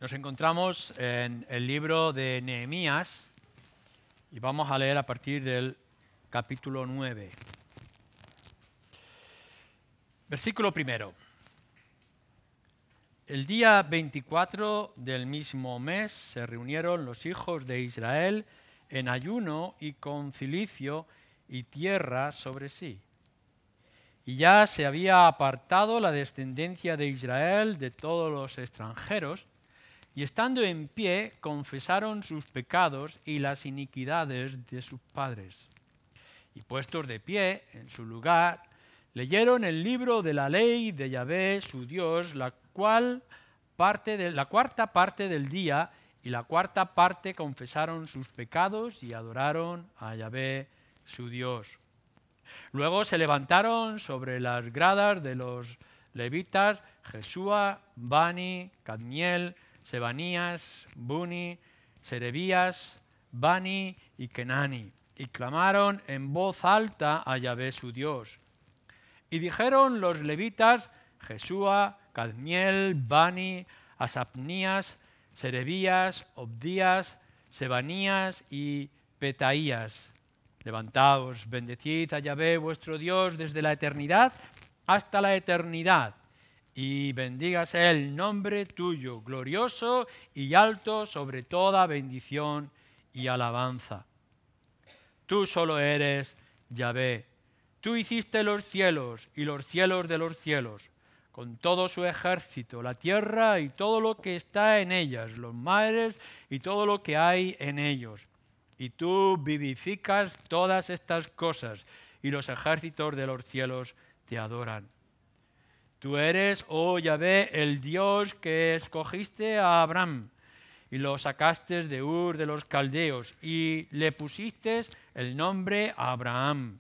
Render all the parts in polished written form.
Nos encontramos en el libro de Nehemías y vamos a leer a partir del capítulo 9. Versículo primero. El día 24 del mismo mes se reunieron los hijos de Israel en ayuno y con cilicio y tierra sobre sí. Y ya se había apartado la descendencia de Israel de todos los extranjeros, y estando en pie confesaron sus pecados y las iniquidades de sus padres. Y puestos de pie en su lugar, leyeron el libro de la ley de Yahvé su Dios, la cuarta parte del día, y la cuarta parte confesaron sus pecados y adoraron a Yahvé su Dios. Luego se levantaron sobre las gradas de los levitas Jesúa, Bani, Cadmiel, Sebanías, Buni, Serebías, Bani y Kenani, y clamaron en voz alta a Yahvé su Dios. Y dijeron los levitas Jesúa, Cadmiel, Bani, Asapnías, Serebías, Obdías, Sebanías y Petaías: levantaos, bendecid a Yahvé vuestro Dios desde la eternidad hasta la eternidad, y bendígase el nombre tuyo, glorioso y alto sobre toda bendición y alabanza. Tú solo eres Yahvé. Tú hiciste los cielos y los cielos de los cielos, con todo su ejército, la tierra y todo lo que está en ellas, los mares y todo lo que hay en ellos. Y tú vivificas todas estas cosas, y los ejércitos de los cielos te adoran. Tú eres, oh Yahvé, el Dios que escogiste a Abraham, y lo sacaste de Ur de los Caldeos, y le pusiste el nombre Abraham.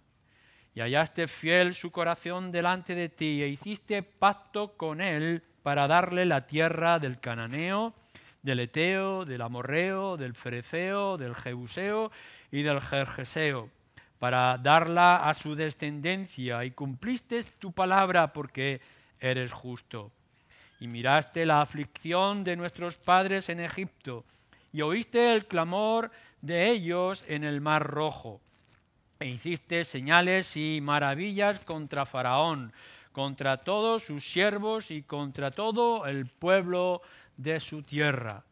Y hallaste fiel su corazón delante de ti, e hiciste pacto con él para darle la tierra del cananeo, del eteo, del amorreo, del fereceo, del jebuseo y del gergeseo, para darla a su descendencia, y cumpliste tu palabra porque eres justo. Y miraste la aflicción de nuestros padres en Egipto, y oíste el clamor de ellos en el Mar Rojo. E hiciste señales y maravillas contra Faraón, contra todos sus siervos y contra todo el pueblo de su tierra,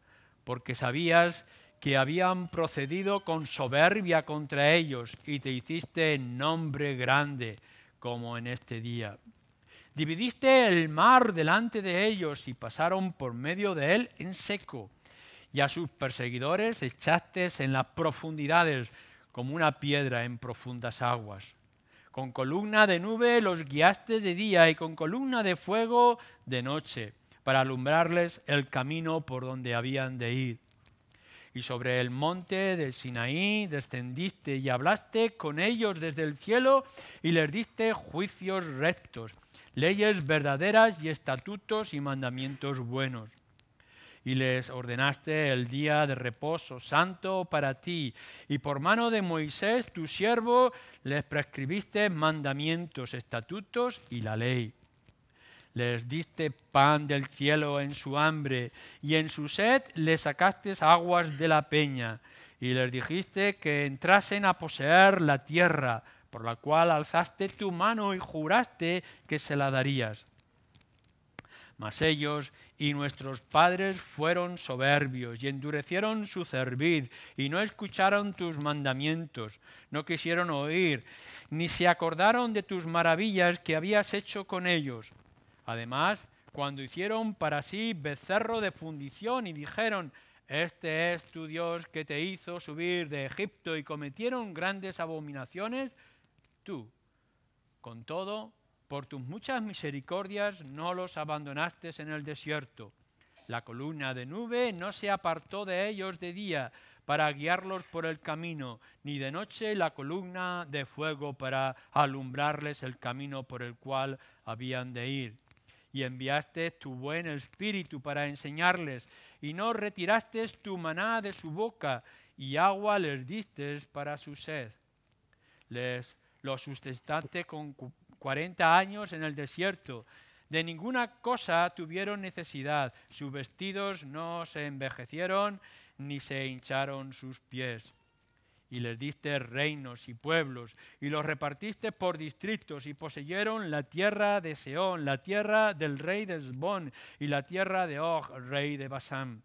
porque sabías que habían procedido con soberbia contra ellos, y te hiciste nombre grande como en este día. Dividiste el mar delante de ellos y pasaron por medio de él en seco, y a sus perseguidores echaste en las profundidades como una piedra en profundas aguas. Con columna de nube los guiaste de día y con columna de fuego de noche, para alumbrarles el camino por donde habían de ir. Y sobre el monte de Sinaí descendiste y hablaste con ellos desde el cielo y les diste juicios rectos, leyes verdaderas y estatutos y mandamientos buenos. Y les ordenaste el día de reposo santo para ti, y por mano de Moisés tu siervo les prescribiste mandamientos, estatutos y la ley. Les diste pan del cielo en su hambre, y en su sed les sacaste aguas de la peña, y les dijiste que entrasen a poseer la tierra, por la cual alzaste tu mano y juraste que se la darías. Mas ellos y nuestros padres fueron soberbios y endurecieron su cerviz y no escucharon tus mandamientos, no quisieron oír, ni se acordaron de tus maravillas que habías hecho con ellos. Además, cuando hicieron para sí becerro de fundición y dijeron: este es tu Dios que te hizo subir de Egipto, y cometieron grandes abominaciones, tú, con todo, por tus muchas misericordias no los abandonaste en el desierto. La columna de nube no se apartó de ellos de día para guiarlos por el camino, ni de noche la columna de fuego para alumbrarles el camino por el cual habían de ir. Y enviaste tu buen espíritu para enseñarles, y no retiraste tu maná de su boca, y agua les diste para su sed. Los sustentaste con 40 años en el desierto, De ninguna cosa tuvieron necesidad, sus vestidos no se envejecieron, ni se hincharon sus pies. Y les diste reinos y pueblos, y los repartiste por distritos, y poseyeron la tierra de Sehón, la tierra del rey de Hesbón, y la tierra de Og, rey de Basán.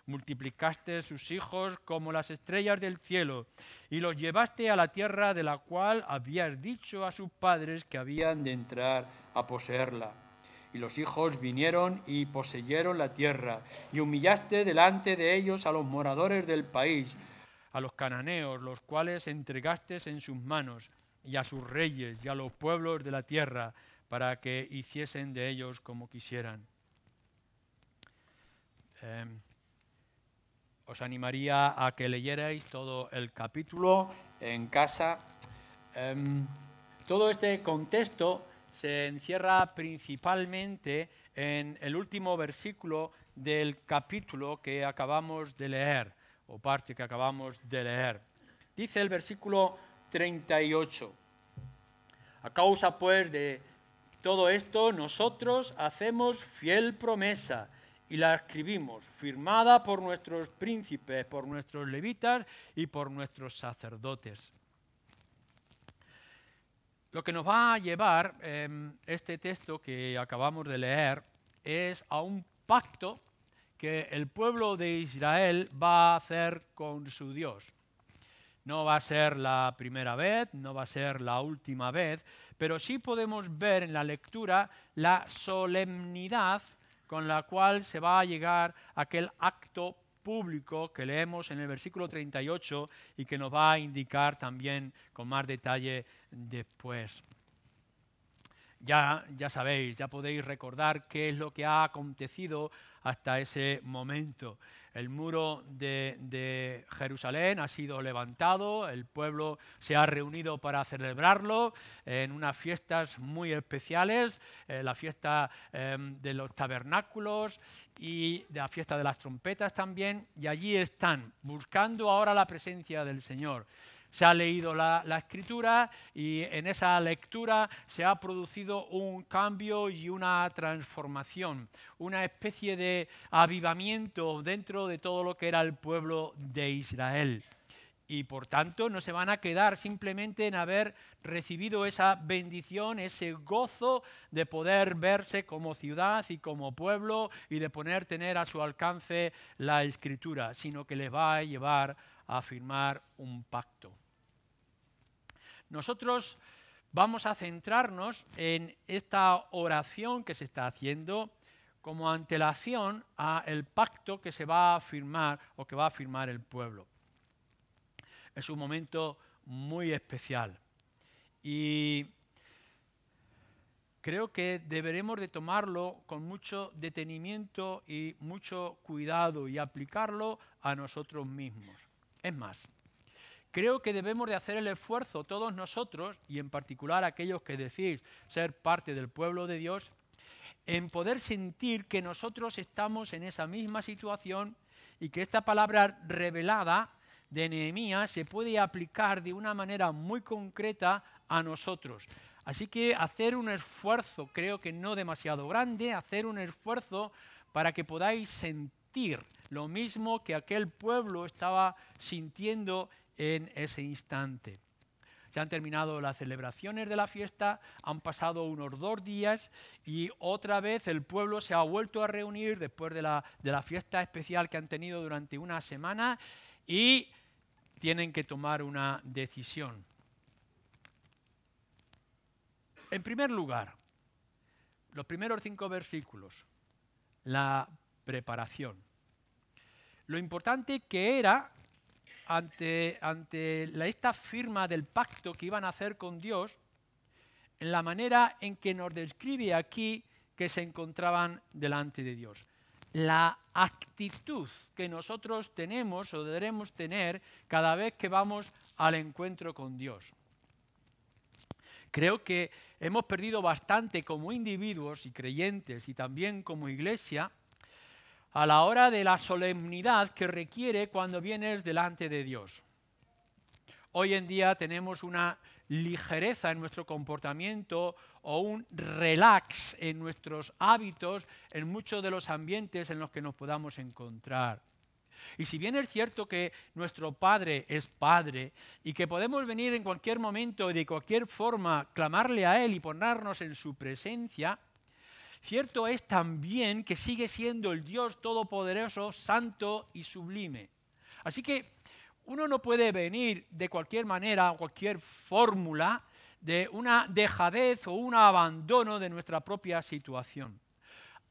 Multiplicaste sus hijos como las estrellas del cielo, y los llevaste a la tierra de la cual habías dicho a sus padres que habían de entrar a poseerla. Y los hijos vinieron y poseyeron la tierra, y humillaste delante de ellos a los moradores del país, a los cananeos, los cuales entregaste en sus manos, y a sus reyes y a los pueblos de la tierra, para que hiciesen de ellos como quisieran. Os animaría a que leyerais todo el capítulo en casa. Todo este contexto se encierra principalmente en el último versículo del capítulo que acabamos de leer, o parte que acabamos de leer. Dice el versículo 38. A causa pues de todo esto, nosotros hacemos fiel promesa y la escribimos, firmada por nuestros príncipes, por nuestros levitas y por nuestros sacerdotes. Lo que nos va a llevar este texto que acabamos de leer es a un pacto que el pueblo de Israel va a hacer con su Dios. No va a ser la primera vez, no va a ser la última vez, pero sí podemos ver en la lectura la solemnidad con la cual se va a llegar a aquel acto público que leemos en el versículo 38 y que nos va a indicar también con más detalle después. Ya sabéis, ya podéis recordar qué es lo que ha acontecido hasta ese momento. El muro de Jerusalén ha sido levantado, el pueblo se ha reunido para celebrarlo en unas fiestas muy especiales, la fiesta de los tabernáculos y la fiesta de las trompetas también, y allí están, buscando ahora la presencia del Señor. Se ha leído la escritura y en esa lectura se ha producido un cambio y una transformación, una especie de avivamiento dentro de todo lo que era el pueblo de Israel. Y por tanto no se van a quedar simplemente en haber recibido esa bendición, ese gozo de poder verse como ciudad y como pueblo y de poder tener a su alcance la escritura, sino que les va a llevar a firmar un pacto. Nosotros vamos a centrarnos en esta oración que se está haciendo como antelación al pacto que se va a firmar o que va a firmar el pueblo. Es un momento muy especial y creo que deberemos de tomarlo con mucho detenimiento y mucho cuidado y aplicarlo a nosotros mismos. Es más, creo que debemos de hacer el esfuerzo todos nosotros, y en particular aquellos que decís ser parte del pueblo de Dios, en poder sentir que nosotros estamos en esa misma situación y que esta palabra revelada de Nehemías se puede aplicar de una manera muy concreta a nosotros. Así que hacer un esfuerzo, creo que no demasiado grande, hacer un esfuerzo para que podáis sentir lo mismo que aquel pueblo estaba sintiendo en ese instante. Ya han terminado las celebraciones de la fiesta, han pasado unos 2 días y otra vez el pueblo se ha vuelto a reunir después de la fiesta especial que han tenido durante una semana y tienen que tomar una decisión. En primer lugar, los primeros 5 versículos, la preparación. Lo importante que era ante esta firma del pacto que iban a hacer con Dios, en la manera en que nos describe aquí que se encontraban delante de Dios. La actitud que nosotros tenemos o deberemos tener cada vez que vamos al encuentro con Dios. Creo que hemos perdido bastante como individuos y creyentes y también como iglesia a la hora de la solemnidad que requiere cuando vienes delante de Dios. hoy en día tenemos una ligereza en nuestro comportamiento o un relax en nuestros hábitos en muchos de los ambientes en los que nos podamos encontrar. Y si bien es cierto que nuestro Padre es Padre y que podemos venir en cualquier momento y de cualquier forma clamarle a Él y ponernos en su presencia, cierto es también que sigue siendo el Dios todopoderoso, santo y sublime. Así que uno no puede venir de cualquier manera o cualquier fórmula de una dejadez o un abandono de nuestra propia situación.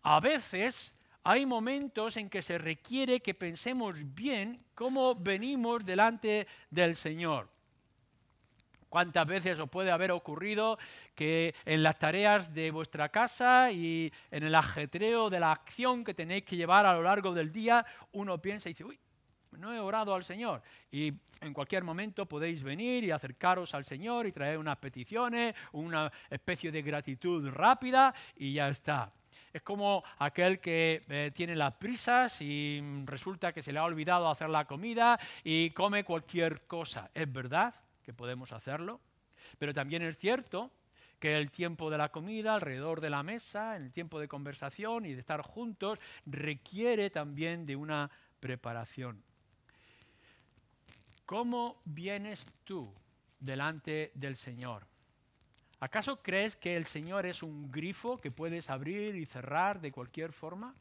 A veces hay momentos en que se requiere que pensemos bien cómo venimos delante del Señor. ¿Cuántas veces os puede haber ocurrido que en las tareas de vuestra casa y en el ajetreo de la acción que tenéis que llevar a lo largo del día, uno piensa y dice, uy, no he orado al Señor? Y en cualquier momento podéis venir y acercaros al Señor y traer unas peticiones, una especie de gratitud rápida y ya está. Es como aquel que tiene las prisas y resulta que se le ha olvidado hacer la comida y come cualquier cosa. Es verdad que podemos hacerlo, pero también es cierto que el tiempo de la comida, alrededor de la mesa, en el tiempo de conversación y de estar juntos, requiere también de una preparación. ¿Cómo vienes tú delante del Señor? ¿Acaso crees que el Señor es un grifo que puedes abrir y cerrar de cualquier forma?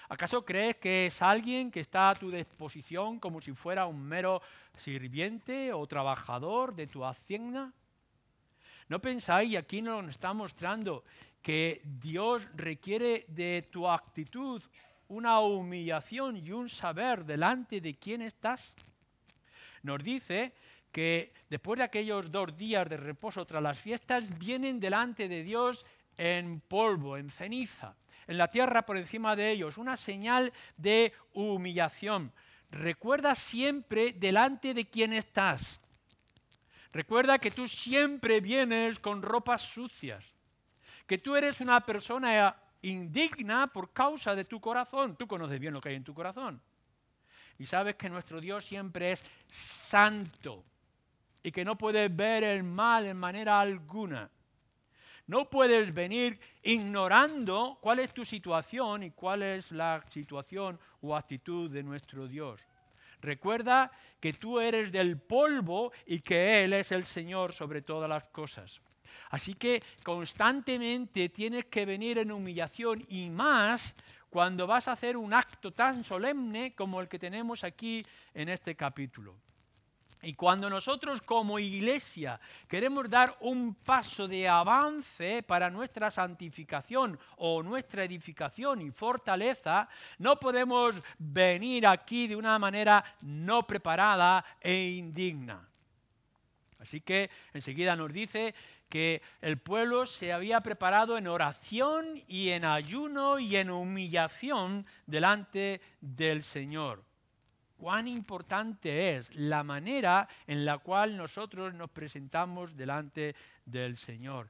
¿Acaso crees que es alguien que está a tu disposición como si fuera un mero sirviente o trabajador de tu hacienda? ¿No pensáis, y aquí nos está mostrando, que Dios requiere de tu actitud una humillación y un saber delante de quién estás? Nos dice que después de aquellos 2 días de reposo tras las fiestas, vienen delante de Dios en polvo, en ceniza, en la tierra por encima de ellos, una señal de humillación. Recuerda siempre delante de quién estás. Recuerda que tú siempre vienes con ropas sucias, que tú eres una persona indigna por causa de tu corazón. Tú conoces bien lo que hay en tu corazón. Y sabes que nuestro Dios siempre es santo y que no puedes ver el mal en manera alguna. No puedes venir ignorando cuál es tu situación y cuál es la situación o actitud de nuestro Dios. Recuerda que tú eres del polvo y que Él es el Señor sobre todas las cosas. Así que constantemente tienes que venir en humillación y más cuando vas a hacer un acto tan solemne como el que tenemos aquí en este capítulo. Y cuando nosotros como iglesia queremos dar un paso de avance para nuestra santificación o nuestra edificación y fortaleza, no podemos venir aquí de una manera no preparada e indigna. Así que enseguida nos dice que el pueblo se había preparado en oración y en ayuno y en humillación delante del Señor. Cuán importante es la manera en la cual nosotros nos presentamos delante del Señor.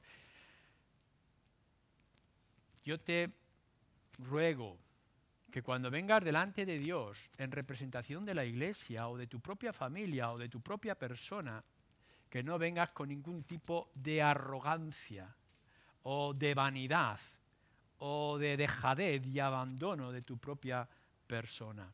Yo te ruego que cuando vengas delante de Dios en representación de la iglesia o de tu propia familia o de tu propia persona, que no vengas con ningún tipo de arrogancia o de vanidad o de dejadez y abandono de tu propia persona.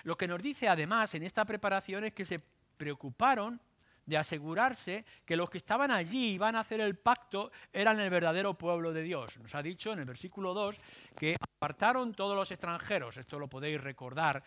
Lo que nos dice además en esta preparación es que se preocuparon de asegurarse que los que estaban allí y iban a hacer el pacto eran el verdadero pueblo de Dios. Nos ha dicho en el versículo 2 que apartaron todos los extranjeros. Esto lo podéis recordar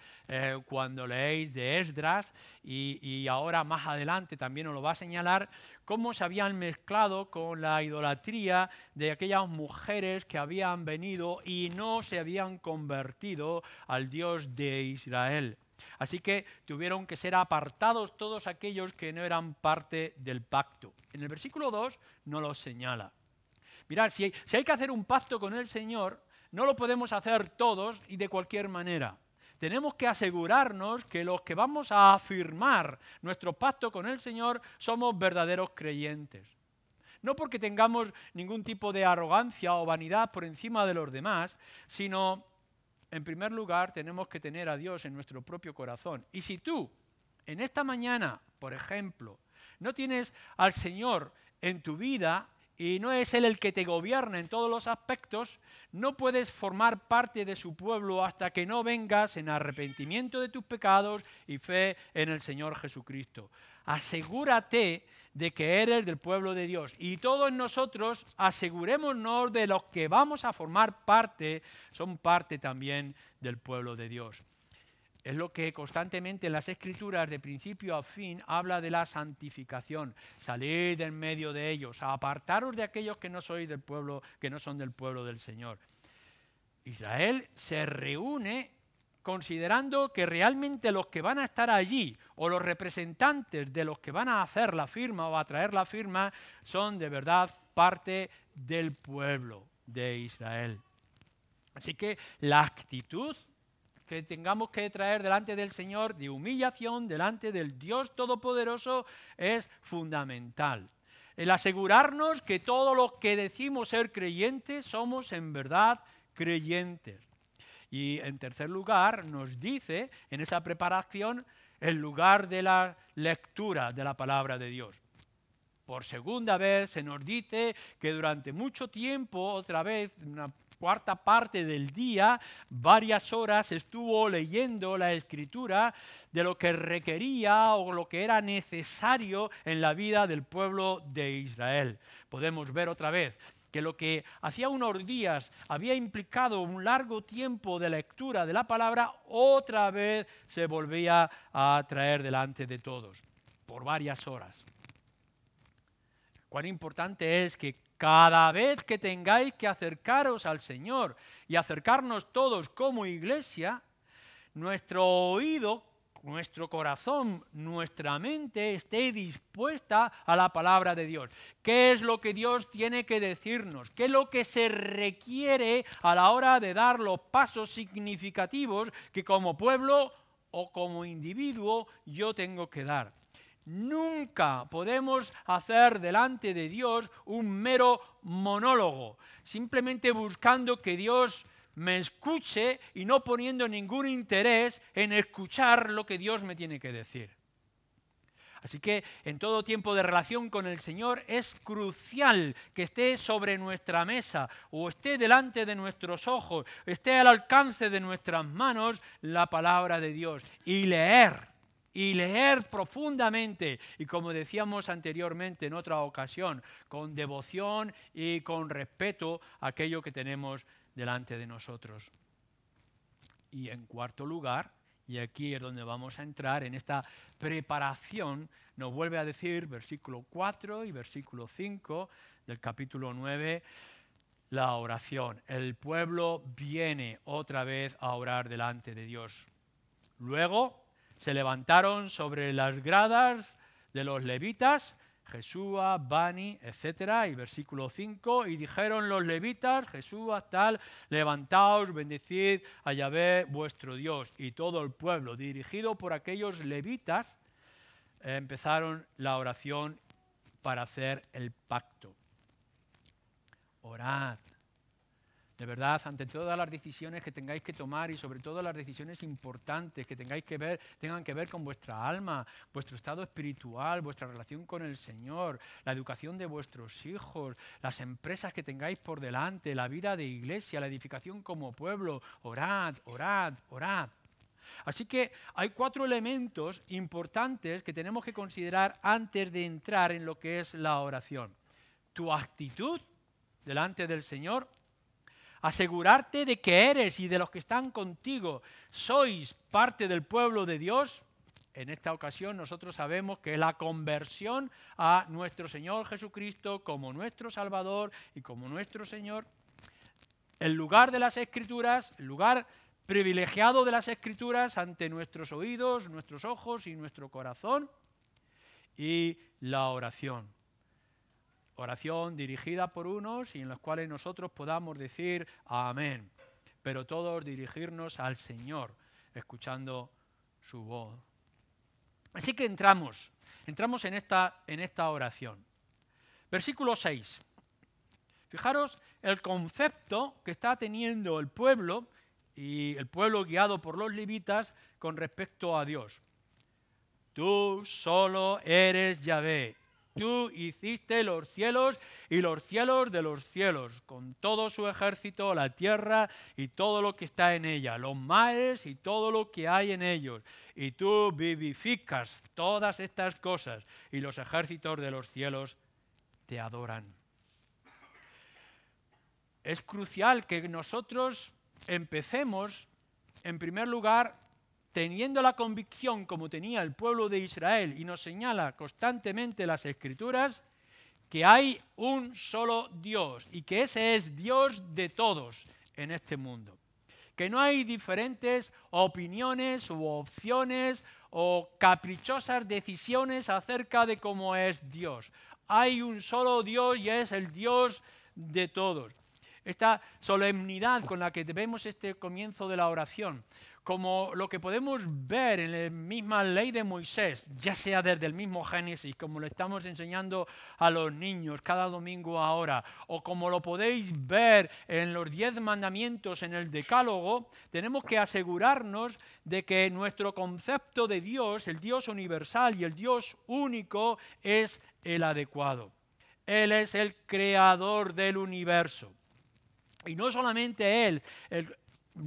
cuando leéis de Esdras y ahora más adelante también os lo va a señalar cómo se habían mezclado con la idolatría de aquellas mujeres que habían venido y no se habían convertido al Dios de Israel. Así que tuvieron que ser apartados todos aquellos que no eran parte del pacto. En el versículo 2 no lo señala. Mirad, si hay que hacer un pacto con el Señor, no lo podemos hacer todos y de cualquier manera. Tenemos que asegurarnos que los que vamos a afirmar nuestro pacto con el Señor somos verdaderos creyentes. No porque tengamos ningún tipo de arrogancia o vanidad por encima de los demás, sino en primer lugar, tenemos que tener a Dios en nuestro propio corazón. Y si tú en esta mañana, por ejemplo, no tienes al Señor en tu vida y no es Él el que te gobierna en todos los aspectos, no puedes formar parte de su pueblo hasta que no vengas en arrepentimiento de tus pecados y fe en el Señor Jesucristo. Asegúrate de que eres del pueblo de Dios y todos nosotros asegurémonos de los que vamos a formar parte, son parte también del pueblo de Dios. Es lo que constantemente en las Escrituras, de principio a fin, habla de la santificación. Salid en medio de ellos, apartaros de aquellos que no sois del pueblo, que no son del pueblo del Señor. Israel se reúne considerando que realmente los que van a estar allí o los representantes de los que van a hacer la firma o a traer la firma son de verdad parte del pueblo de Israel. Así que la actitud que tengamos que traer delante del Señor de humillación, delante del Dios Todopoderoso, es fundamental. El asegurarnos que todos los que decimos ser creyentes somos en verdad creyentes. Y en tercer lugar nos dice en esa preparación el lugar de la lectura de la palabra de Dios. Por segunda vez se nos dice que durante mucho tiempo, otra vez, una cuarta parte del día, varias horas estuvo leyendo la Escritura de lo que requería o lo que era necesario en la vida del pueblo de Israel. Podemos ver otra vez que lo que hacía unos días había implicado un largo tiempo de lectura de la palabra, otra vez se volvía a traer delante de todos, por varias horas. Cuán importante es que cada vez que tengáis que acercaros al Señor y acercarnos todos como iglesia, nuestro oído, nuestro corazón, nuestra mente esté dispuesta a la palabra de Dios. ¿Qué es lo que Dios tiene que decirnos? ¿Qué es lo que se requiere a la hora de dar los pasos significativos que como pueblo o como individuo yo tengo que dar? Nunca podemos hacer delante de Dios un mero monólogo, simplemente buscando que Dios me escuche y no poniendo ningún interés en escuchar lo que Dios me tiene que decir. Así que en todo tiempo de relación con el Señor es crucial que esté sobre nuestra mesa o esté delante de nuestros ojos, esté al alcance de nuestras manos la palabra de Dios y leer profundamente y, como decíamos anteriormente en otra ocasión, con devoción y con respeto a aquello que tenemos delante de nosotros. Y en cuarto lugar, y aquí es donde vamos a entrar en esta preparación, nos vuelve a decir versículo 4 y versículo 5 del capítulo 9, la oración. El pueblo viene otra vez a orar delante de Dios. Luego se levantaron sobre las gradas de los levitas, Jesúa, Bani, etc. Y versículo 5, y dijeron los levitas, Jesúa, tal, levantaos, bendecid a Yahvé vuestro Dios. Y todo el pueblo, dirigido por aquellos levitas, empezaron la oración para hacer el pacto. Orad. De verdad, ante todas las decisiones que tengáis que tomar y sobre todo las decisiones importantes que tengan que ver con vuestra alma, vuestro estado espiritual, vuestra relación con el Señor, la educación de vuestros hijos, las empresas que tengáis por delante, la vida de iglesia, la edificación como pueblo, orad, orad, orad. Así que hay 4 elementos importantes que tenemos que considerar antes de entrar en lo que es la oración. Tu actitud delante del Señor, asegurarte de que eres y de los que están contigo sois parte del pueblo de Dios. En esta ocasión nosotros sabemos que es la conversión a nuestro Señor Jesucristo como nuestro Salvador y como nuestro Señor. El lugar de las Escrituras, el lugar privilegiado de las Escrituras ante nuestros oídos, nuestros ojos y nuestro corazón. Y la oración. Oración dirigida por unos y en las cuales nosotros podamos decir amén, pero todos dirigirnos al Señor, escuchando su voz. Así que entramos en esta oración. Versículo 6. Fijaros el concepto que está teniendo el pueblo y el pueblo guiado por los levitas con respecto a Dios. Tú solo eres Yahvé. Tú hiciste los cielos y los cielos de los cielos, con todo su ejército, la tierra y todo lo que está en ella, los mares y todo lo que hay en ellos. Y tú vivificas todas estas cosas y los ejércitos de los cielos te adoran. Es crucial que nosotros empecemos, en primer lugar, teniendo la convicción como tenía el pueblo de Israel, y nos señala constantemente las Escrituras, que hay un solo Dios y que ese es Dios de todos en este mundo. Que no hay diferentes opiniones u opciones o caprichosas decisiones acerca de cómo es Dios. Hay un solo Dios y es el Dios de todos. Esta solemnidad con la que vemos este comienzo de la oración, como lo que podemos ver en la misma ley de Moisés, ya sea desde el mismo Génesis, como lo estamos enseñando a los niños cada domingo ahora, o como lo podéis ver en los 10 mandamientos en el Decálogo, tenemos que asegurarnos de que nuestro concepto de Dios, el Dios universal y el Dios único, es el adecuado. Él es el creador del universo. Y no solamente Él, el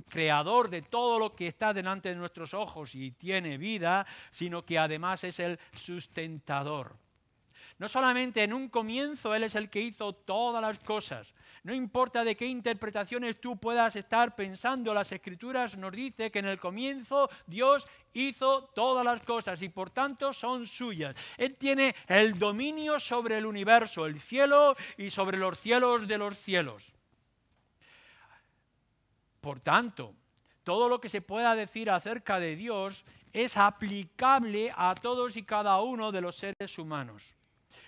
creador de todo lo que está delante de nuestros ojos y tiene vida, sino que además es el sustentador. No solamente en un comienzo Él es el que hizo todas las cosas. No importa de qué interpretaciones tú puedas estar pensando, las Escrituras nos dice que en el comienzo Dios hizo todas las cosas y por tanto son suyas. Él tiene el dominio sobre el universo, el cielo y sobre los cielos de los cielos. Por tanto, todo lo que se pueda decir acerca de Dios es aplicable a todos y cada uno de los seres humanos.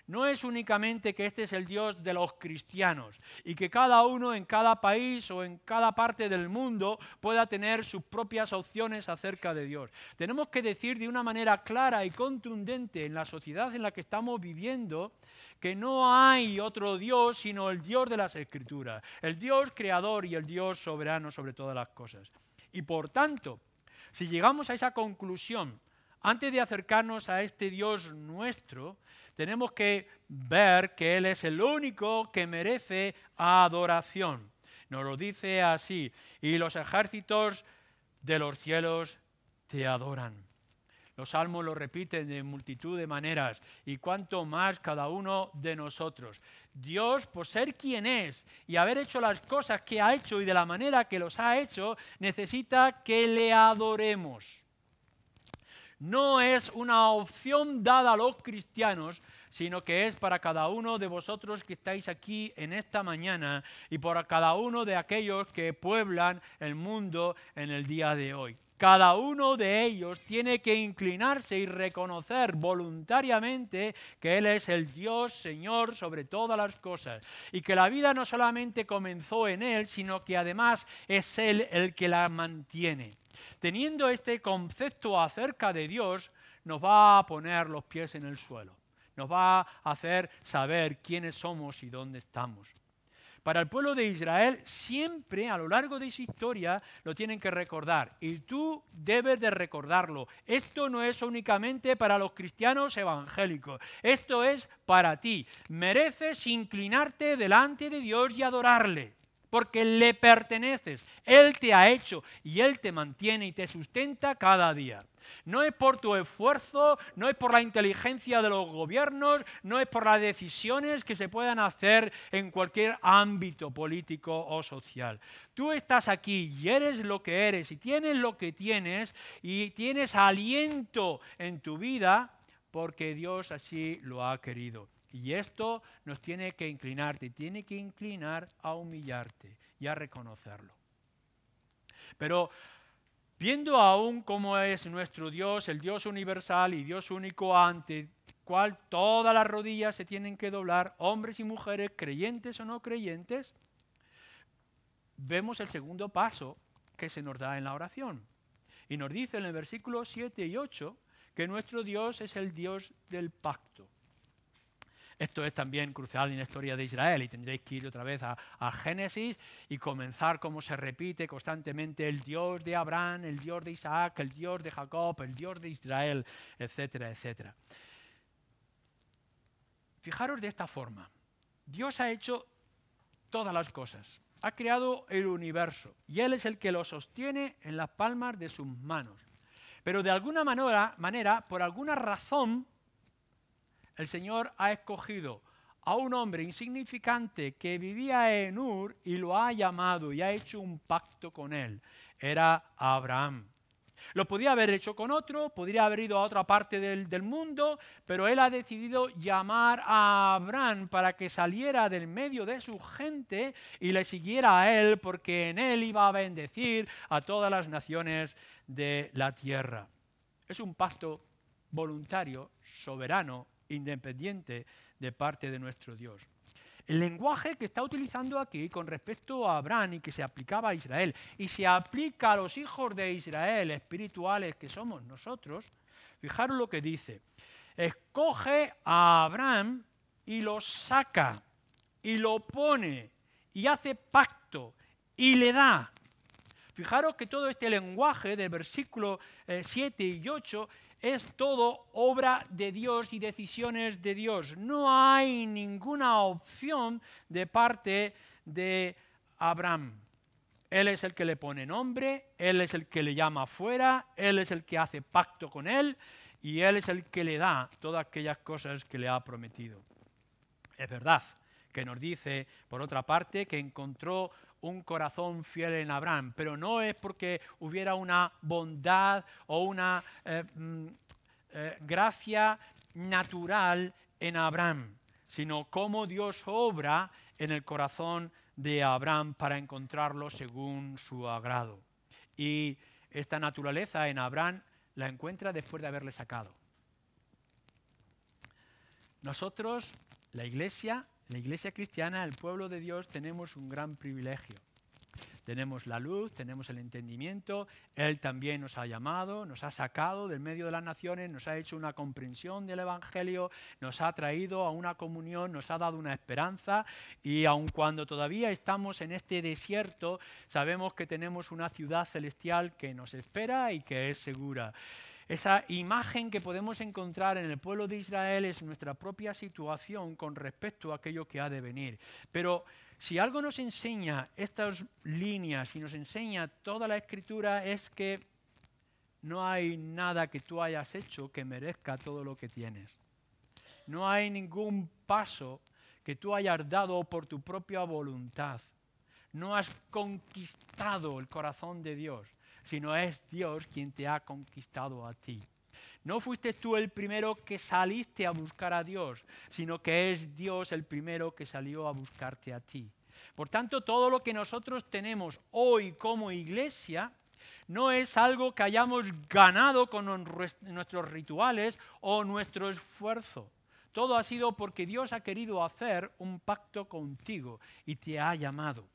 No es únicamente que este es el Dios de los cristianos y que cada uno en cada país o en cada parte del mundo pueda tener sus propias opciones acerca de Dios. Tenemos que decir de una manera clara y contundente en la sociedad en la que estamos viviendo que no hay otro Dios sino el Dios de las Escrituras, el Dios creador y el Dios soberano sobre todas las cosas. Y por tanto, si llegamos a esa conclusión, antes de acercarnos a este Dios nuestro, tenemos que ver que Él es el único que merece adoración. Nos lo dice así, y los ejércitos de los cielos te adoran. Los salmos lo repiten de multitud de maneras, y cuanto más cada uno de nosotros. Dios, por ser quien es y haber hecho las cosas que ha hecho y de la manera que los ha hecho, necesita que le adoremos. No es una opción dada a los cristianos, sino que es para cada uno de vosotros que estáis aquí en esta mañana y para cada uno de aquellos que pueblan el mundo en el día de hoy. Cada uno de ellos tiene que inclinarse y reconocer voluntariamente que Él es el Dios, Señor, sobre todas las cosas. Y que la vida no solamente comenzó en Él, sino que además es Él el que la mantiene. Teniendo este concepto acerca de Dios, nos va a poner los pies en el suelo. Nos va a hacer saber quiénes somos y dónde estamos. Para el pueblo de Israel, siempre a lo largo de su historia lo tienen que recordar. Y tú debes de recordarlo. Esto no es únicamente para los cristianos evangélicos. Esto es para ti. Mereces inclinarte delante de Dios y adorarle. Porque le perteneces. Él te ha hecho y Él te mantiene y te sustenta cada día. No es por tu esfuerzo, no es por la inteligencia de los gobiernos, no es por las decisiones que se puedan hacer en cualquier ámbito político o social. Tú estás aquí y eres lo que eres y tienes lo que tienes y tienes aliento en tu vida porque Dios así lo ha querido. Y esto nos tiene que inclinar, te tiene que inclinar a humillarte y a reconocerlo. Pero viendo aún cómo es nuestro Dios, el Dios universal y Dios único ante el cual todas las rodillas se tienen que doblar, hombres y mujeres, creyentes o no creyentes, vemos el segundo paso que se nos da en la oración. Y nos dice en el versículo 7 y 8 que nuestro Dios es el Dios del pacto. Esto es también crucial en la historia de Israel y tendréis que ir otra vez a Génesis y comenzar cómo se repite constantemente el Dios de Abraham, el Dios de Isaac, el Dios de Jacob, el Dios de Israel, etcétera, etcétera. Fijaros de esta forma. Dios ha hecho todas las cosas. Ha creado el universo y Él es el que lo sostiene en las palmas de sus manos. Pero de alguna manera, por alguna razón, el Señor ha escogido a un hombre insignificante que vivía en Ur y lo ha llamado y ha hecho un pacto con él. Era Abraham. Lo podía haber hecho con otro, podría haber ido a otra parte del mundo, pero él ha decidido llamar a Abraham para que saliera del medio de su gente y le siguiera a él, porque en él iba a bendecir a todas las naciones de la tierra. Es un pacto voluntario, soberano, independiente de parte de nuestro Dios. El lenguaje que está utilizando aquí con respecto a Abraham y que se aplicaba a Israel y se aplica a los hijos de Israel espirituales que somos nosotros, fijaros lo que dice. Escoge a Abraham y lo saca y lo pone y hace pacto y le da. Fijaros que todo este lenguaje del versículo 7 y 8 es todo obra de Dios y decisiones de Dios. No hay ninguna opción de parte de Abraham. Él es el que le pone nombre, Él es el que le llama afuera, Él es el que hace pacto con él y Él es el que le da todas aquellas cosas que le ha prometido. Es verdad que nos dice, por otra parte, que encontró un corazón fiel en Abraham, pero no es porque hubiera una bondad o una gracia natural en Abraham, sino cómo Dios obra en el corazón de Abraham para encontrarlo según su agrado. Y esta naturaleza en Abraham la encuentra después de haberle sacado. Nosotros, la iglesia cristiana, el pueblo de Dios, tenemos un gran privilegio. Tenemos la luz, tenemos el entendimiento, Él también nos ha llamado, nos ha sacado del medio de las naciones, nos ha hecho una comprensión del Evangelio, nos ha traído a una comunión, nos ha dado una esperanza y aun cuando todavía estamos en este desierto, sabemos que tenemos una ciudad celestial que nos espera y que es segura. Esa imagen que podemos encontrar en el pueblo de Israel es nuestra propia situación con respecto a aquello que ha de venir. Pero si algo nos enseña estas líneas y nos enseña toda la Escritura es que no hay nada que tú hayas hecho que merezca todo lo que tienes. No hay ningún paso que tú hayas dado por tu propia voluntad. No has conquistado el corazón de Dios, sino es Dios quien te ha conquistado a ti. No fuiste tú el primero que saliste a buscar a Dios, sino que es Dios el primero que salió a buscarte a ti. Por tanto, todo lo que nosotros tenemos hoy como iglesia no es algo que hayamos ganado con nuestros rituales o nuestro esfuerzo. Todo ha sido porque Dios ha querido hacer un pacto contigo y te ha llamado.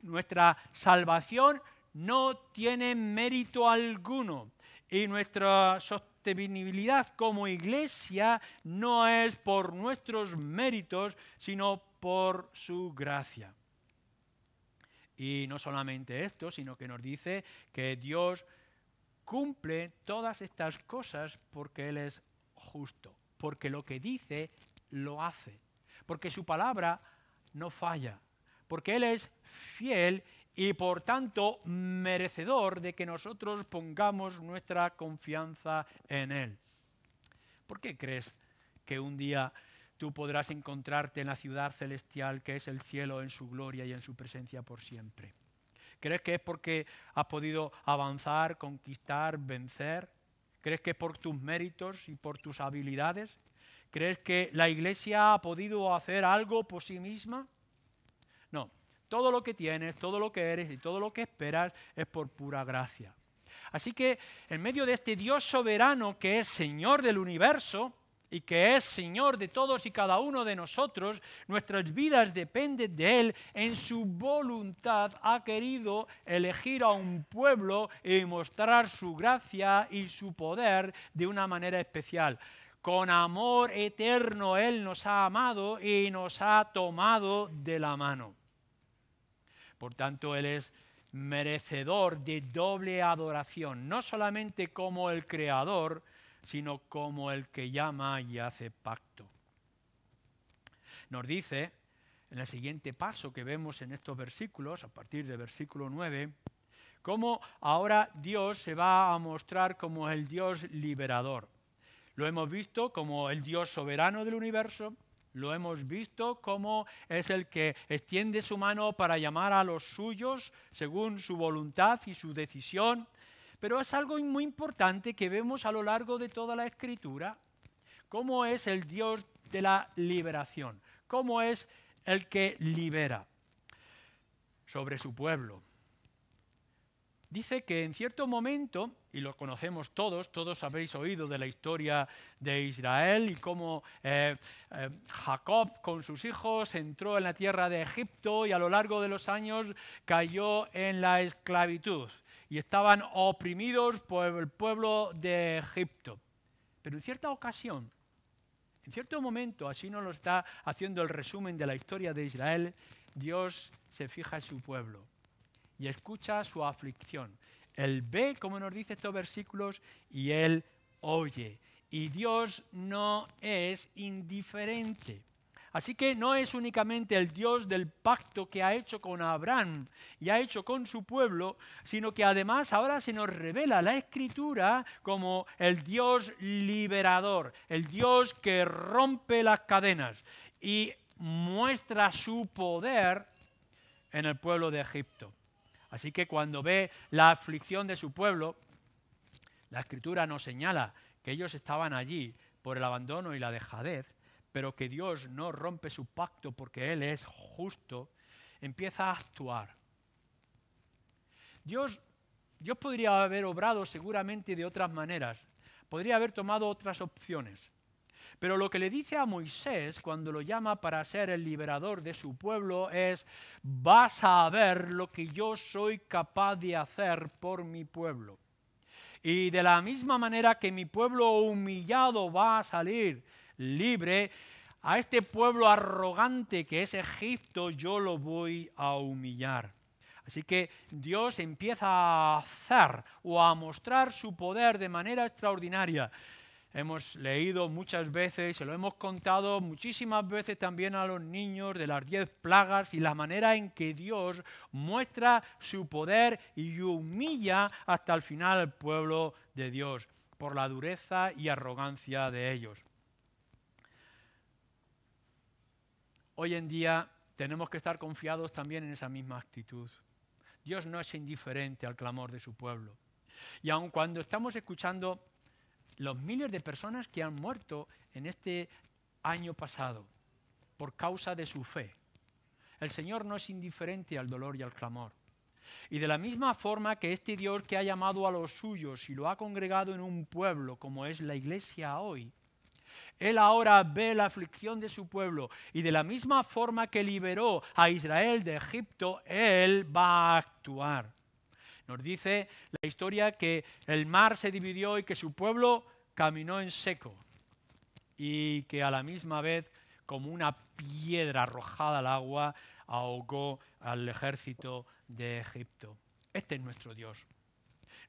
Nuestra salvación no tiene mérito alguno y nuestra sostenibilidad como iglesia no es por nuestros méritos, sino por su gracia. Y no solamente esto, sino que nos dice que Dios cumple todas estas cosas porque Él es justo, porque lo que dice lo hace, porque su palabra no falla, porque Él es fiel y por tanto merecedor de que nosotros pongamos nuestra confianza en Él. ¿Por qué crees que un día tú podrás encontrarte en la ciudad celestial que es el cielo en su gloria y en su presencia por siempre? ¿Crees que es porque has podido avanzar, conquistar, vencer? ¿Crees que es por tus méritos y por tus habilidades? ¿Crees que la iglesia ha podido hacer algo por sí misma? No. Todo lo que tienes, todo lo que eres y todo lo que esperas es por pura gracia. Así que en medio de este Dios soberano que es Señor del universo y que es Señor de todos y cada uno de nosotros, nuestras vidas dependen de Él. En su voluntad ha querido elegir a un pueblo y mostrar su gracia y su poder de una manera especial. Con amor eterno Él nos ha amado y nos ha tomado de la mano. Por tanto, Él es merecedor de doble adoración, no solamente como el Creador, sino como el que llama y hace pacto. Nos dice, en el siguiente paso que vemos en estos versículos, a partir del versículo 9, cómo ahora Dios se va a mostrar como el Dios liberador. Lo hemos visto como el Dios soberano del universo, lo hemos visto como es el que extiende su mano para llamar a los suyos según su voluntad y su decisión, pero es algo muy importante que vemos a lo largo de toda la Escritura, cómo es el Dios de la liberación, cómo es el que libera sobre su pueblo. Dice que en cierto momento, y lo conocemos todos habréis oído de la historia de Israel y cómo Jacob con sus hijos entró en la tierra de Egipto y a lo largo de los años cayó en la esclavitud y estaban oprimidos por el pueblo de Egipto. Pero en cierta ocasión, en cierto momento, así nos lo está haciendo el resumen de la historia de Israel, Dios se fija en su pueblo y escucha su aflicción. Él ve, como nos dice estos versículos, y Él oye. Y Dios no es indiferente. Así que no es únicamente el Dios del pacto que ha hecho con Abraham y ha hecho con su pueblo, sino que además ahora se nos revela la Escritura como el Dios liberador, el Dios que rompe las cadenas y muestra su poder en el pueblo de Egipto. Así que cuando ve la aflicción de su pueblo, la Escritura nos señala que ellos estaban allí por el abandono y la dejadez, pero que Dios no rompe su pacto porque Él es justo, empieza a actuar. Dios podría haber obrado seguramente de otras maneras, podría haber tomado otras opciones. Pero lo que le dice a Moisés cuando lo llama para ser el liberador de su pueblo es: vas a ver lo que yo soy capaz de hacer por mi pueblo. Y de la misma manera que mi pueblo humillado va a salir libre, a este pueblo arrogante que es Egipto yo lo voy a humillar. Así que Dios empieza a hacer o a mostrar su poder de manera extraordinaria. Hemos leído muchas veces, se lo hemos contado muchísimas veces también a los niños de las 10 plagas y la manera en que Dios muestra su poder y humilla hasta el final al pueblo de Dios por la dureza y arrogancia de ellos. Hoy en día tenemos que estar confiados también en esa misma actitud. Dios no es indiferente al clamor de su pueblo. Y aun cuando estamos escuchando los miles de personas que han muerto en este año pasado por causa de su fe, el Señor no es indiferente al dolor y al clamor. Y de la misma forma que este Dios que ha llamado a los suyos y lo ha congregado en un pueblo como es la iglesia hoy, Él ahora ve la aflicción de su pueblo y de la misma forma que liberó a Israel de Egipto, Él va a actuar. Nos dice la historia que el mar se dividió y que su pueblo caminó en seco y que a la misma vez, como una piedra arrojada al agua, ahogó al ejército de Egipto. Este es nuestro Dios.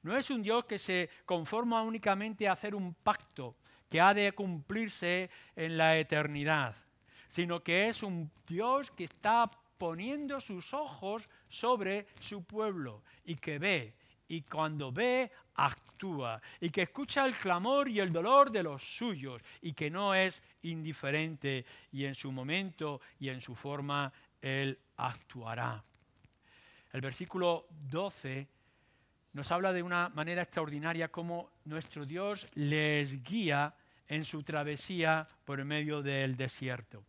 No es un Dios que se conforma únicamente a hacer un pacto que ha de cumplirse en la eternidad, sino que es un Dios que está poniendo sus ojos sobre su pueblo y que ve, y cuando ve, actúa, y que escucha el clamor y el dolor de los suyos, y que no es indiferente, y en su momento y en su forma Él actuará. El versículo 12 nos habla de una manera extraordinaria cómo nuestro Dios les guía en su travesía por el medio del desierto.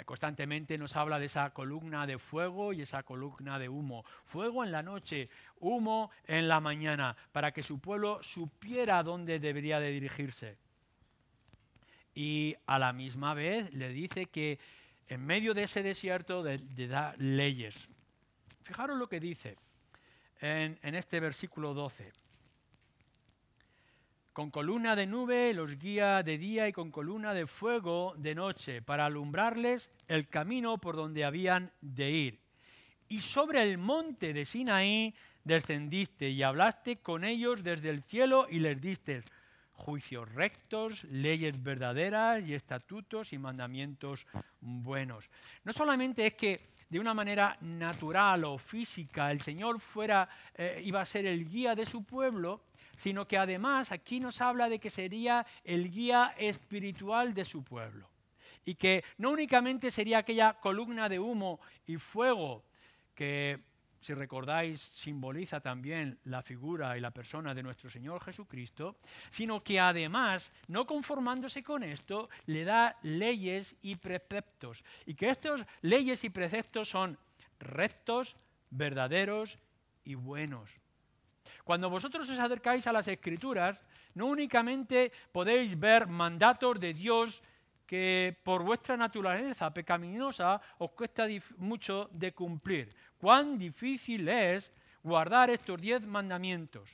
Constantemente nos habla de esa columna de fuego y esa columna de humo. Fuego en la noche, humo en la mañana, para que su pueblo supiera dónde debería de dirigirse. Y a la misma vez le dice que en medio de ese desierto le da leyes. Fijaros lo que dice en este versículo 12. Con columna de nube los guía de día y con columna de fuego de noche, para alumbrarles el camino por donde habían de ir. Y sobre el monte de Sinaí descendiste y hablaste con ellos desde el cielo y les diste juicios rectos, leyes verdaderas y estatutos y mandamientos buenos. No solamente es que de una manera natural o física el Señor iba a ser el guía de su pueblo, sino que además aquí nos habla de que sería el guía espiritual de su pueblo. Y que no únicamente sería aquella columna de humo y fuego que, si recordáis, simboliza también la figura y la persona de nuestro Señor Jesucristo, sino que además, no conformándose con esto, le da leyes y preceptos. Y que estos leyes y preceptos son rectos, verdaderos y buenos. Cuando vosotros os acercáis a las Escrituras, no únicamente podéis ver mandatos de Dios que por vuestra naturaleza pecaminosa os cuesta mucho de cumplir. Cuán difícil es guardar estos 10 mandamientos.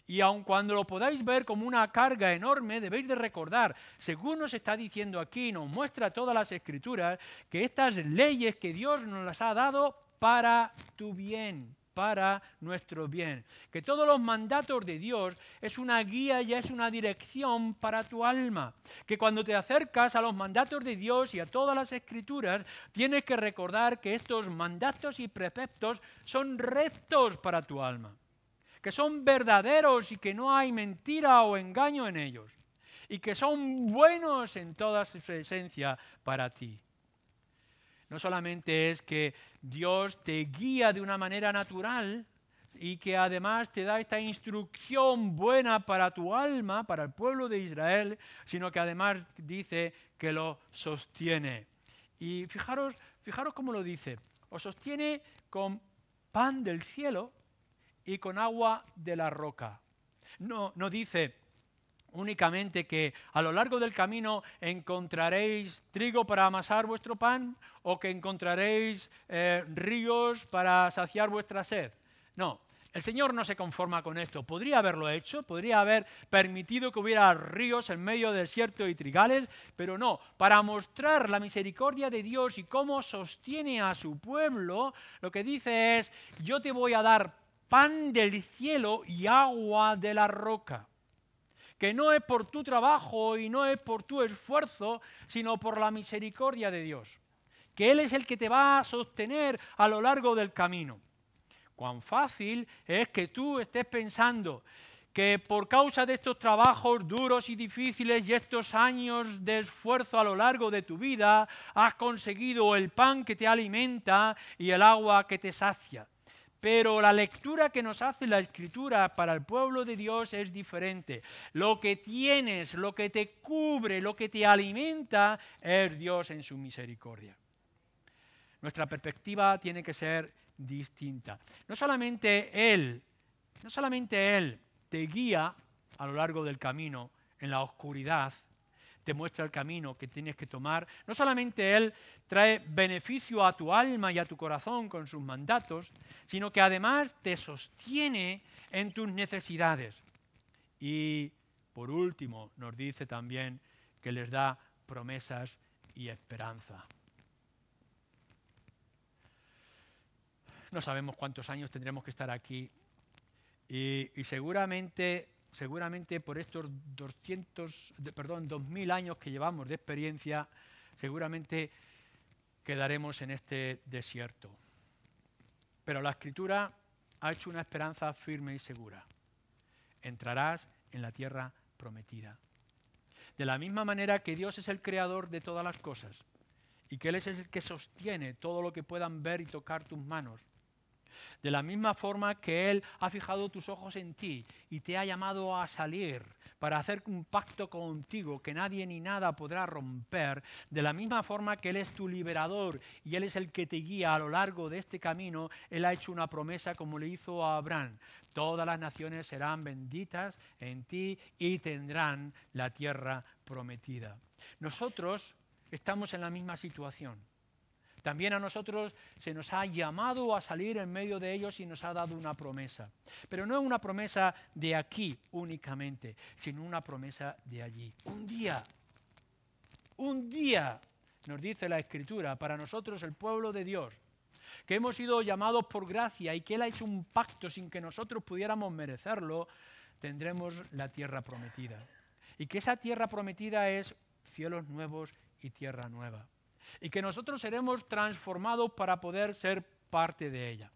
Y aun cuando lo podáis ver como una carga enorme, debéis de recordar, según nos está diciendo aquí, nos muestra todas las Escrituras, que estas leyes que Dios nos las ha dado para tu bien, para nuestro bien. Que todos los mandatos de Dios es una guía y es una dirección para tu alma. Que cuando te acercas a los mandatos de Dios y a todas las Escrituras, tienes que recordar que estos mandatos y preceptos son rectos para tu alma. Que son verdaderos y que no hay mentira o engaño en ellos. Y que son buenos en toda su esencia para ti. No solamente es que Dios te guía de una manera natural y que además te da esta instrucción buena para tu alma, para el pueblo de Israel, sino que además dice que lo sostiene. Y fijaros cómo lo dice. Os sostiene con pan del cielo y con agua de la roca. No dice únicamente que a lo largo del camino encontraréis trigo para amasar vuestro pan o que encontraréis ríos para saciar vuestra sed. No, el Señor no se conforma con esto. Podría haberlo hecho, podría haber permitido que hubiera ríos en medio del desierto y trigales, pero no. Para mostrar la misericordia de Dios y cómo sostiene a su pueblo, lo que dice es, yo te voy a dar pan del cielo y agua de la roca. Que no es por tu trabajo y no es por tu esfuerzo, sino por la misericordia de Dios. Que Él es el que te va a sostener a lo largo del camino. Cuán fácil es que tú estés pensando que por causa de estos trabajos duros y difíciles y estos años de esfuerzo a lo largo de tu vida, has conseguido el pan que te alimenta y el agua que te sacia. Pero la lectura que nos hace la Escritura para el pueblo de Dios es diferente. Lo que tienes, lo que te cubre, lo que te alimenta es Dios en su misericordia. Nuestra perspectiva tiene que ser distinta. No solamente Él te guía a lo largo del camino en la oscuridad, te muestra el camino que tienes que tomar. No solamente Él trae beneficio a tu alma y a tu corazón con sus mandatos, sino que además te sostiene en tus necesidades. Y por último nos dice también que les da promesas y esperanza. No sabemos cuántos años tendremos que estar aquí y seguramente por estos 2000 años que llevamos de experiencia, seguramente quedaremos en este desierto. Pero la Escritura ha hecho una esperanza firme y segura. Entrarás en la tierra prometida. De la misma manera que Dios es el creador de todas las cosas y que Él es el que sostiene todo lo que puedan ver y tocar tus manos. De la misma forma que Él ha fijado tus ojos en ti y te ha llamado a salir para hacer un pacto contigo que nadie ni nada podrá romper, de la misma forma que Él es tu liberador y Él es el que te guía a lo largo de este camino, Él ha hecho una promesa como le hizo a Abraham. Todas las naciones serán benditas en ti y tendrán la tierra prometida. Nosotros estamos en la misma situación. También a nosotros se nos ha llamado a salir en medio de ellos y nos ha dado una promesa. Pero no es una promesa de aquí únicamente, sino una promesa de allí. Un día, nos dice la Escritura, para nosotros el pueblo de Dios, que hemos sido llamados por gracia y que Él ha hecho un pacto sin que nosotros pudiéramos merecerlo, tendremos la tierra prometida. Y que esa tierra prometida es cielos nuevos y tierra nueva. Y que nosotros seremos transformados para poder ser parte de ella.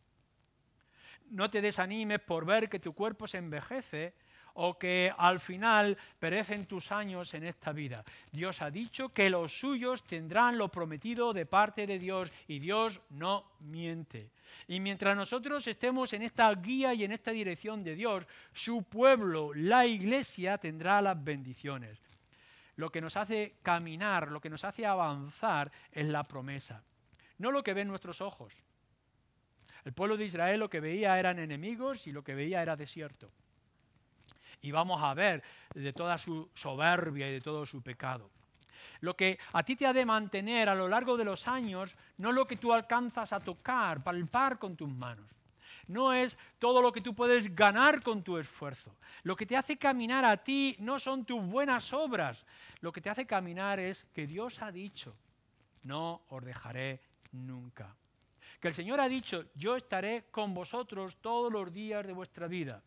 No te desanimes por ver que tu cuerpo se envejece o que al final perecen tus años en esta vida. Dios ha dicho que los suyos tendrán lo prometido de parte de Dios y Dios no miente. Y mientras nosotros estemos en esta guía y en esta dirección de Dios, su pueblo, la iglesia, tendrá las bendiciones. Lo que nos hace caminar, lo que nos hace avanzar es la promesa, no lo que ven nuestros ojos. El pueblo de Israel lo que veía eran enemigos y lo que veía era desierto. Y vamos a ver de toda su soberbia y de todo su pecado. Lo que a ti te ha de mantener a lo largo de los años no es lo que tú alcanzas a tocar, palpar con tus manos. No es todo lo que tú puedes ganar con tu esfuerzo. Lo que te hace caminar a ti no son tus buenas obras. Lo que te hace caminar es que Dios ha dicho, no os dejaré nunca. Que el Señor ha dicho, yo estaré con vosotros todos los días de vuestra vida.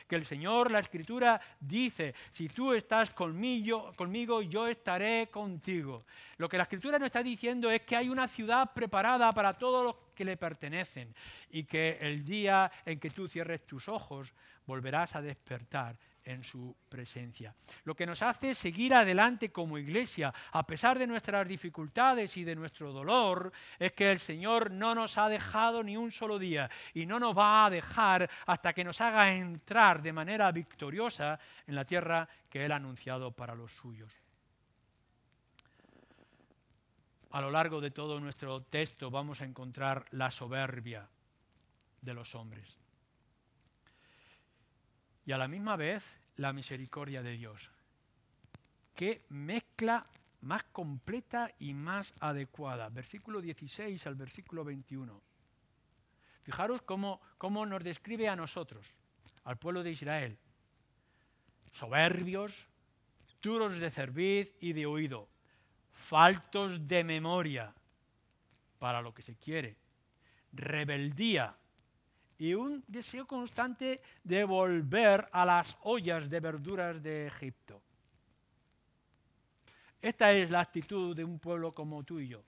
Que el Señor, la Escritura, dice, si tú estás conmigo, yo estaré contigo. Lo que la Escritura nos está diciendo es que hay una ciudad preparada para todos los que le pertenecen y que el día en que tú cierres tus ojos volverás a despertar en su presencia. Lo que nos hace seguir adelante como iglesia, a pesar de nuestras dificultades y de nuestro dolor, es que el Señor no nos ha dejado ni un solo día y no nos va a dejar hasta que nos haga entrar de manera victoriosa en la tierra que Él ha anunciado para los suyos. A lo largo de todo nuestro texto vamos a encontrar la soberbia de los hombres. Y a la misma vez, la misericordia de Dios. Qué mezcla más completa y más adecuada. Versículo 16 al versículo 21. Fijaros cómo nos describe a nosotros, al pueblo de Israel. Soberbios, duros de cerviz y de oído, faltos de memoria, para lo que se quiere, rebeldía, y un deseo constante de volver a las ollas de verduras de Egipto. Esta es la actitud de un pueblo como tú y yo.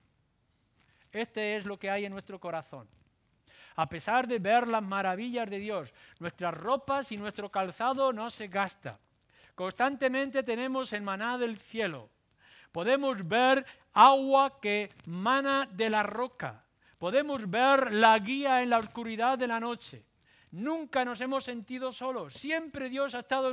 Este es lo que hay en nuestro corazón. A pesar de ver las maravillas de Dios, nuestras ropas y nuestro calzado no se gasta. Constantemente tenemos el maná del cielo. Podemos ver agua que mana de la roca. Podemos ver la guía en la oscuridad de la noche. Nunca nos hemos sentido solos. Siempre Dios ha estado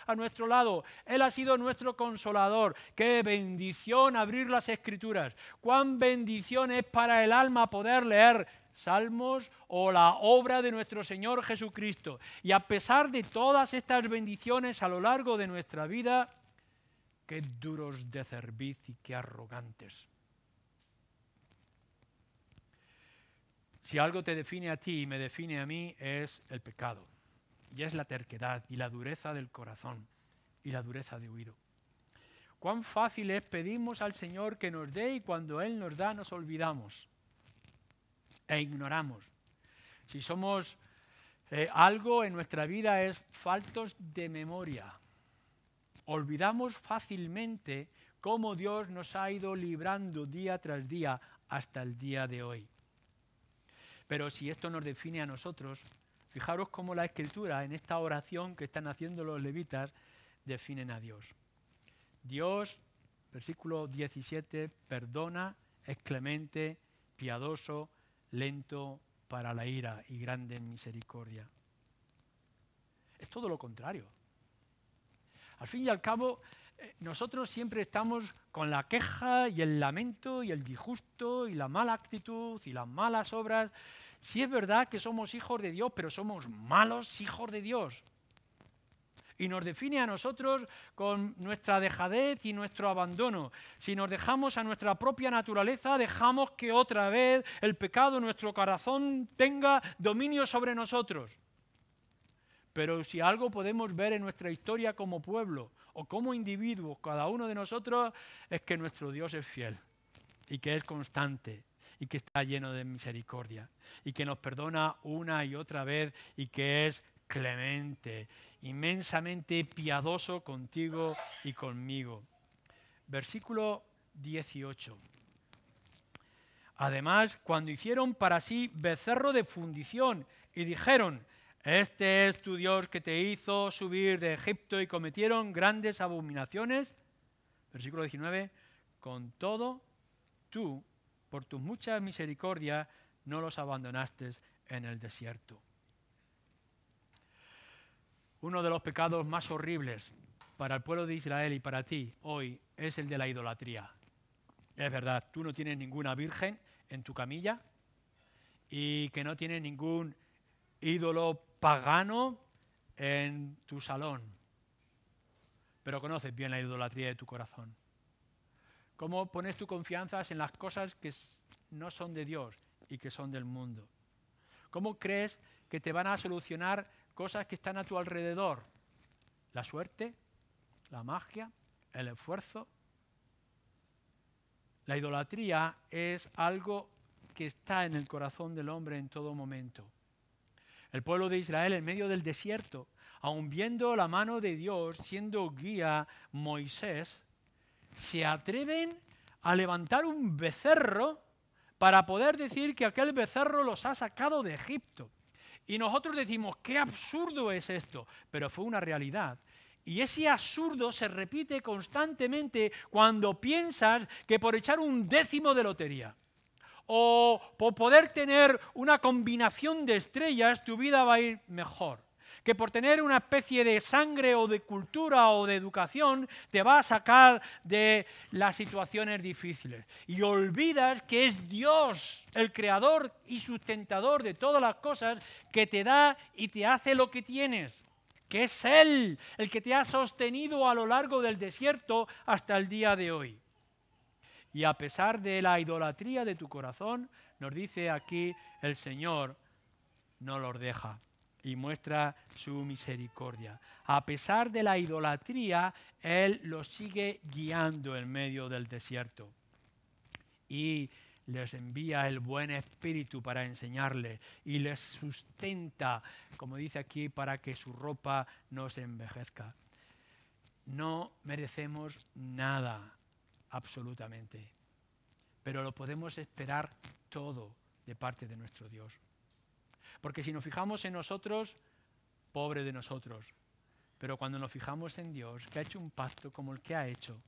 a nuestro lado. Él ha sido nuestro consolador. Qué bendición abrir las Escrituras. Cuán bendición es para el alma poder leer Salmos o la obra de nuestro Señor Jesucristo. Y a pesar de todas estas bendiciones a lo largo de nuestra vida, qué duros de cerviz y qué arrogantes. Si algo te define a ti y me define a mí es el pecado, y es la terquedad y la dureza del corazón y la dureza de oído. Cuán fácil es pedimos al Señor que nos dé y cuando Él nos da nos olvidamos e ignoramos. Si somos algo en nuestra vida es faltos de memoria. Olvidamos fácilmente cómo Dios nos ha ido librando día tras día hasta el día de hoy. Pero si esto nos define a nosotros, fijaros cómo la Escritura, en esta oración que están haciendo los levitas, definen a Dios. Dios, versículo 17, perdona, es clemente, piadoso, lento para la ira y grande en misericordia. Es todo lo contrario. Al fin y al cabo, nosotros siempre estamos con la queja y el lamento y el disgusto y la mala actitud y las malas obras. Sí es verdad que somos hijos de Dios, pero somos malos hijos de Dios. y nos define a nosotros con nuestra dejadez y nuestro abandono. Si nos dejamos a nuestra propia naturaleza, dejamos que otra vez el pecado en nuestro corazón tenga dominio sobre nosotros. Pero si algo podemos ver en nuestra historia como pueblo o como individuos, cada uno de nosotros, es que nuestro Dios es fiel y que es constante y que está lleno de misericordia y que nos perdona una y otra vez y que es clemente, inmensamente piadoso contigo y conmigo. Versículo 18. Además, cuando hicieron para sí becerro de fundición y dijeron: este es tu Dios que te hizo subir de Egipto, y cometieron grandes abominaciones. Versículo 19. Con todo, tú, por tus muchas misericordias, no los abandonaste en el desierto. Uno de los pecados más horribles para el pueblo de Israel y para ti hoy es el de la idolatría. Es verdad, tú no tienes ninguna virgen en tu camilla y que no tienes ningún ídolo pagano en tu salón, pero conoces bien la idolatría de tu corazón. ¿Cómo pones tu confianza en las cosas que no son de Dios y que son del mundo? ¿Cómo crees que te van a solucionar cosas que están a tu alrededor? ¿La suerte? ¿La magia? ¿El esfuerzo? La idolatría es algo que está en el corazón del hombre en todo momento. El pueblo de Israel, en medio del desierto, aun viendo la mano de Dios siendo guía Moisés, se atreven a levantar un becerro para poder decir que aquel becerro los ha sacado de Egipto. Y nosotros decimos, qué absurdo es esto, pero fue una realidad. Y ese absurdo se repite constantemente cuando piensas que por echar un décimo de lotería o por poder tener una combinación de estrellas tu vida va a ir mejor. Que por tener una especie de sangre o de cultura o de educación te va a sacar de las situaciones difíciles. Y olvidas que es Dios, el creador y sustentador de todas las cosas, que te da y te hace lo que tienes. Que es Él el que te ha sostenido a lo largo del desierto hasta el día de hoy. Y a pesar de la idolatría de tu corazón, nos dice aquí el Señor, no los deja y muestra su misericordia. A pesar de la idolatría, Él los sigue guiando en medio del desierto. Y les envía el buen espíritu para enseñarle y les sustenta, como dice aquí, para que su ropa no se envejezca. No merecemos nada, absolutamente, pero lo podemos esperar todo de parte de nuestro Dios. Porque si nos fijamos en nosotros, pobre de nosotros. Pero cuando nos fijamos en Dios, que ha hecho un pacto como el que ha hecho,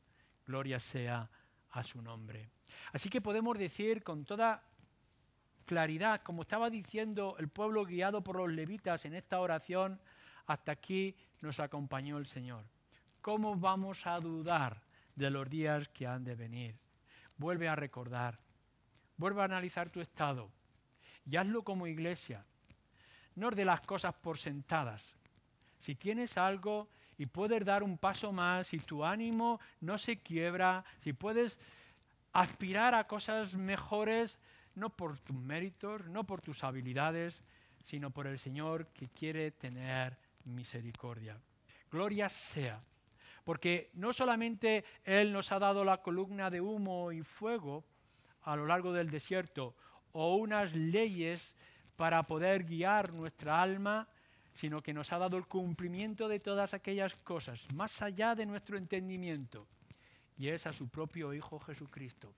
gloria sea a su nombre. Así que podemos decir con toda claridad, como estaba diciendo el pueblo guiado por los levitas en esta oración, hasta aquí nos acompañó el Señor. ¿Cómo vamos a dudar de los días que han de venir? Vuelve a recordar, vuelve a analizar tu estado y hazlo como iglesia. No de las cosas por sentadas. Si tienes algo y puedes dar un paso más, si tu ánimo no se quiebra, si puedes aspirar a cosas mejores, no por tus méritos, no por tus habilidades, sino por el Señor que quiere tener misericordia. Gloria sea, porque no solamente Él nos ha dado la columna de humo y fuego a lo largo del desierto o unas leyes para poder guiar nuestra alma, sino que nos ha dado el cumplimiento de todas aquellas cosas, más allá de nuestro entendimiento, y es a su propio Hijo Jesucristo.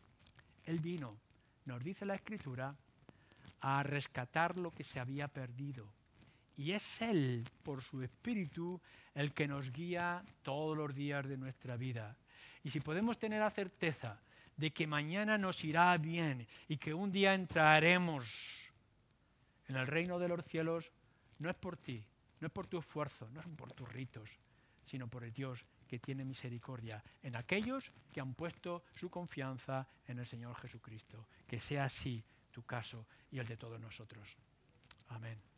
Él vino, nos dice la Escritura, a rescatar lo que se había perdido, y es Él, por su Espíritu, el que nos guía todos los días de nuestra vida. Y si podemos tener la certeza de que mañana nos irá bien y que un día entraremos en el reino de los cielos, no es por ti, no es por tu esfuerzo, no es por tus ritos, sino por el Dios que tiene misericordia en aquellos que han puesto su confianza en el Señor Jesucristo. Que sea así tu caso y el de todos nosotros. Amén.